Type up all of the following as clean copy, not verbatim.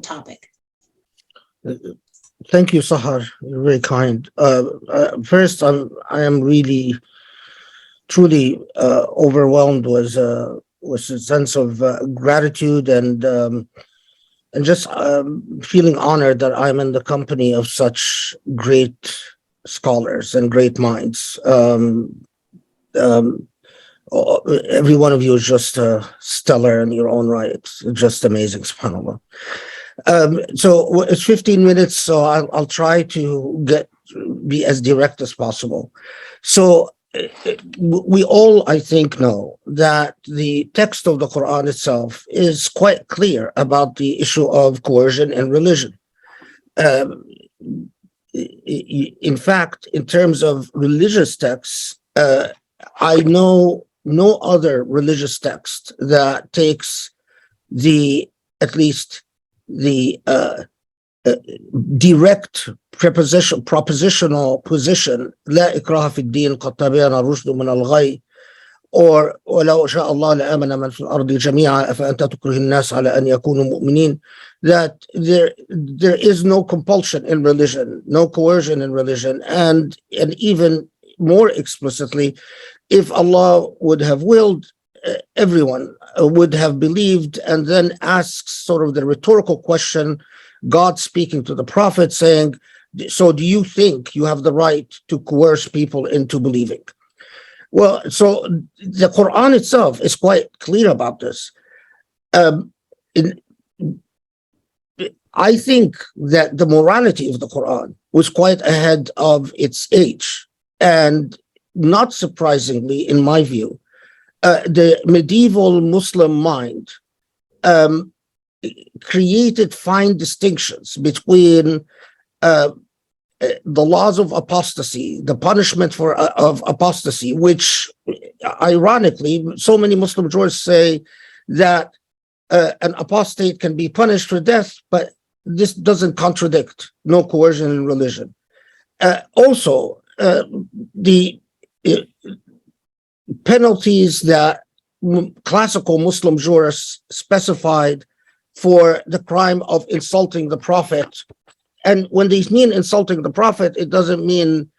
topic. Thank you, Sahar. You're very kind. First, I am really, truly overwhelmed with a sense of gratitude and just feeling honored that I'm in the company of such great scholars and great minds. Um, every one of you is just stellar in your own right. It's just amazing, subhanAllah. So it's 15 minutes, so I'll try to be as direct as possible. So we all, I think, know that the text of the Quran itself is quite clear about the issue of coercion and religion. Um, in fact, in terms of religious texts, I know no other religious text that takes the at least the uh, direct propositional position لا إكراه في الدين قد تبين الرشد من الغي or ولو شاء الله لآمن من في الأرض جميعا أفأنت تكره الناس على أن يكونوا مؤمنين, that there is no compulsion in religion, no coercion in religion, and even more explicitly, if Allah would have willed, everyone would have believed. And then asks sort of the rhetorical question, God speaking to the prophet saying, so do you think you have the right to coerce people into believing? Well, so the Quran itself is quite clear about this. In, I think that the morality of the Quran was quite ahead of its age. And not surprisingly, in my view, the medieval Muslim mind created fine distinctions between the laws of apostasy, the punishment of apostasy, which ironically, so many Muslim jurists say that an apostate can be punished for death, but this doesn't contradict no coercion in religion. Also, the penalties that classical Muslim jurists specified for the crime of insulting the Prophet. And when they mean insulting the Prophet, it doesn't mean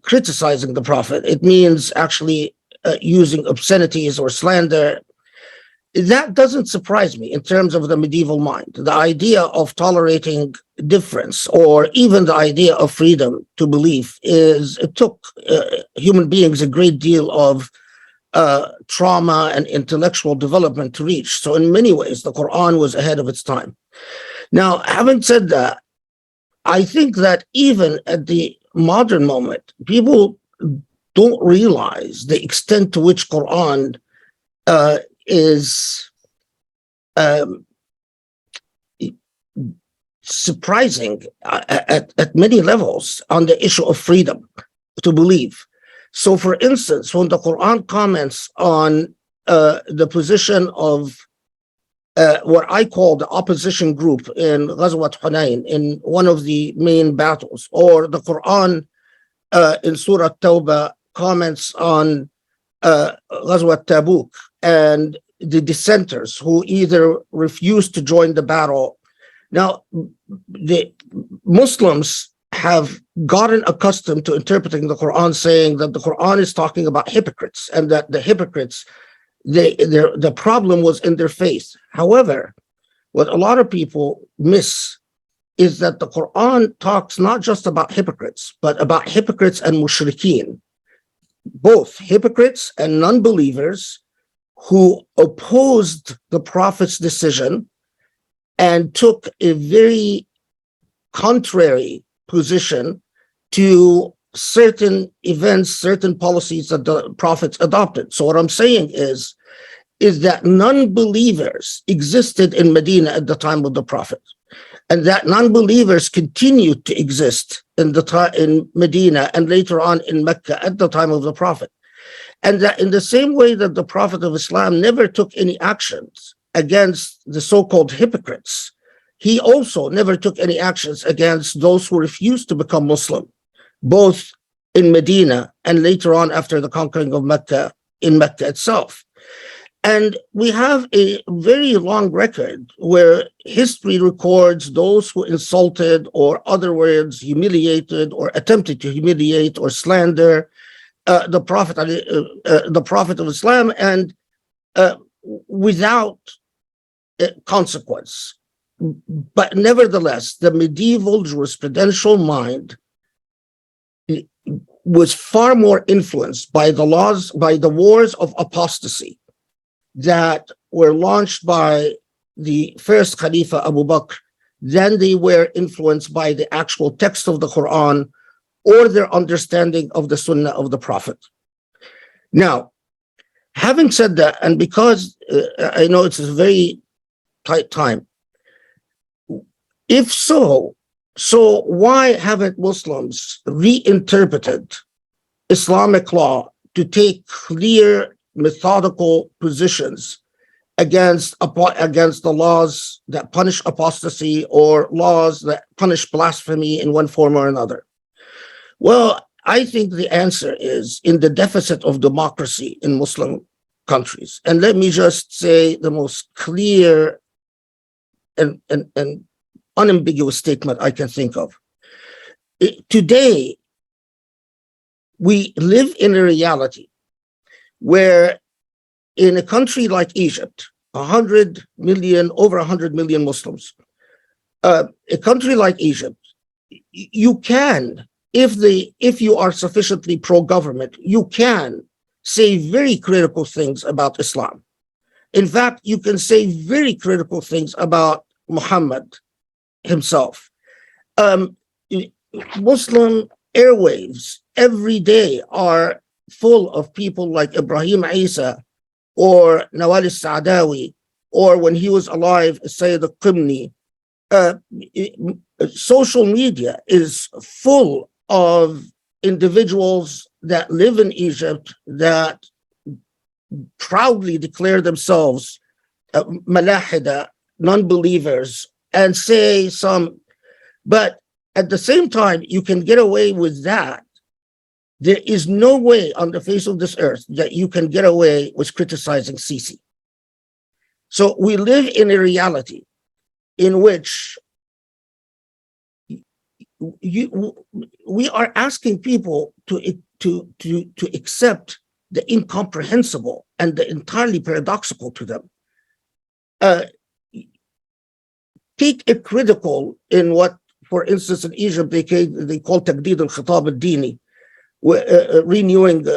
criticizing the Prophet. It means actually using obscenities or slander. That doesn't surprise me in terms of the medieval mind. The idea of tolerating difference, or even the idea of freedom to believe, it took human beings a great deal of trauma and intellectual development to reach. So in many ways, the Quran was ahead of its time. Now, having said that, I think that even at the modern moment, people don't realize the extent to which Quran is surprising at many levels on the issue of freedom to believe. So, for instance, when the Quran comments on the position of what I call the opposition group in Ghazwat Hunayn, in one of the main battles, or the Quran in Surah Tawbah comments on Ghazwat Tabuk and the dissenters who either refused to join the battle. Now, the Muslims have gotten accustomed to interpreting the Quran, saying that the Quran is talking about hypocrites, and that the hypocrites, the problem was in their faith. However, what a lot of people miss is that the Quran talks not just about hypocrites, but about hypocrites and mushrikeen, both hypocrites and non-believers who opposed the Prophet's decision and took a very contrary position to certain events, certain policies that the Prophet adopted. So what I'm saying is that non-believers existed in Medina at the time of the Prophet, and that non-believers continued to exist in Medina and later on in Mecca at the time of the Prophet. And that in the same way that the Prophet of Islam never took any actions against the so-called hypocrites, he also never took any actions against those who refused to become Muslim, both in Medina and later on after the conquering of Mecca, in Mecca itself. And we have a very long record where history records those who insulted or other words humiliated or attempted to humiliate or slander the Prophet of Islam, and without consequence. But nevertheless, the medieval jurisprudential mind was far more influenced by the laws, by the wars of apostasy that were launched by the first Khalifa Abu Bakr than they were influenced by the actual text of the Quran or their understanding of the Sunnah of the Prophet. Now, having said that, and because I know it's a very tight time, if so why haven't Muslims reinterpreted Islamic law to take clear, methodical positions against the laws that punish apostasy or laws that punish blasphemy in one form or another? Well, I think the answer is in the deficit of democracy in Muslim countries. And let me just say the most clear and unambiguous statement I can think of. Today, we live in a reality where in a country like Egypt, 100 million, over 100 million Muslims, a country like Egypt, you can, if you are sufficiently pro-government, you can say very critical things about Islam. In fact, you can say very critical things about Muhammad himself. Muslim airwaves every day are full of people like Ibrahim Isa or Nawal al-Saadawi, or when he was alive, Sayyid al-Qimni. Social media is full of individuals that live in Egypt that proudly declare themselves malahida, non-believers, and say some, but at the same time, you can get away with that. There is no way on the face of this earth that you can get away with criticizing Sisi. So we live in a reality in which we are asking people to accept the incomprehensible and the entirely paradoxical to them. Take a critical in what, for instance, in Egypt, they call Taqdeed al-Khitab al-Dini, renewing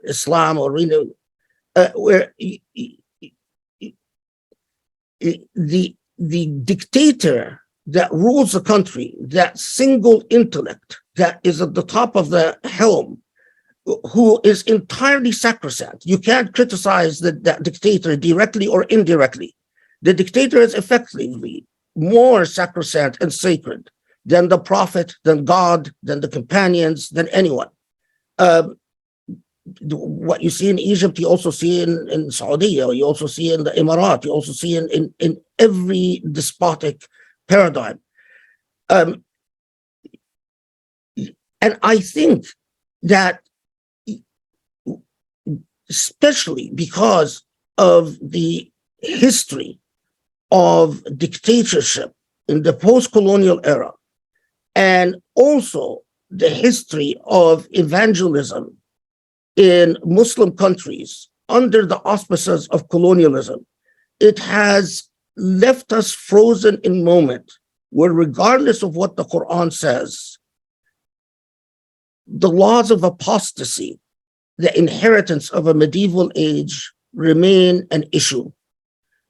Islam or renewing, where the dictator that rules the country, that single intellect that is at the top of the helm, who is entirely sacrosanct. You can't criticize that dictator directly or indirectly. The dictator is effectively more sacrosanct and sacred than the prophet, than God, than the companions, than anyone. What you see in Egypt, you also see in Saudi, you also see in the Emirat, you also see in every despotic paradigm. And I think that especially because of the history of dictatorship in the post-colonial era, and also the history of evangelism in Muslim countries under the auspices of colonialism, it has left us frozen in moment where, regardless of what the Quran says, the laws of apostasy, the inheritance of a medieval age, remain an issue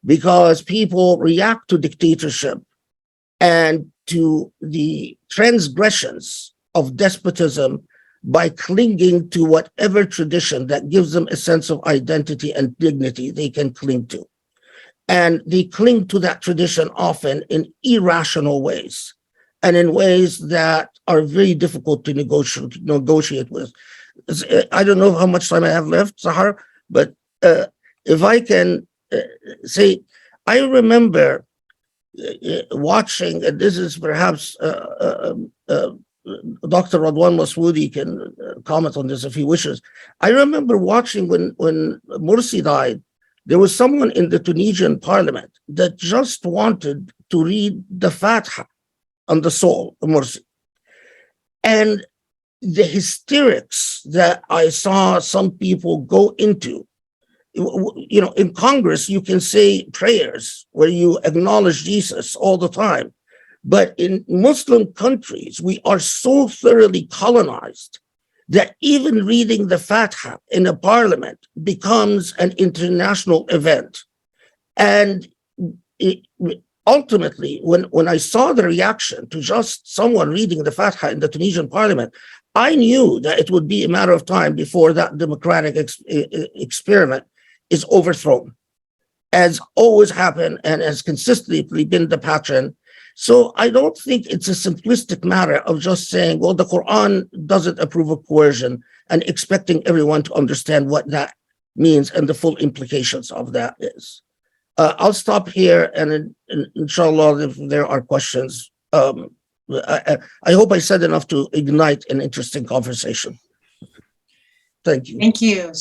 because people react to dictatorship and to the transgressions of despotism by clinging to whatever tradition that gives them a sense of identity and dignity they can cling to. And they cling to that tradition often in irrational ways and in ways that are very difficult to negotiate with. I don't know how much time I have left, Sahar, but if I can say, I remember watching, and this is perhaps Dr. Radwan Maswoudi can comment on this if he wishes. I remember watching when Morsi died, There was someone in the Tunisian parliament that just wanted to read the Fatiha on the soul of Morsi. And the hysterics that I saw some people go into, in Congress, you can say prayers where you acknowledge Jesus all the time. But in Muslim countries, we are so thoroughly colonized that even reading the Fatiha in a parliament becomes an international event. And ultimately, when I saw the reaction to just someone reading the Fatiha in the Tunisian parliament, I knew that it would be a matter of time before that democratic experiment is overthrown, as always happened and has consistently been the pattern. So I don't think it's a simplistic matter of just saying, well, the Quran doesn't approve of coercion and expecting everyone to understand what that means and the full implications of that is. I'll stop here, and inshallah, if there are questions, I hope I said enough to ignite an interesting conversation. Thank you. Thank you.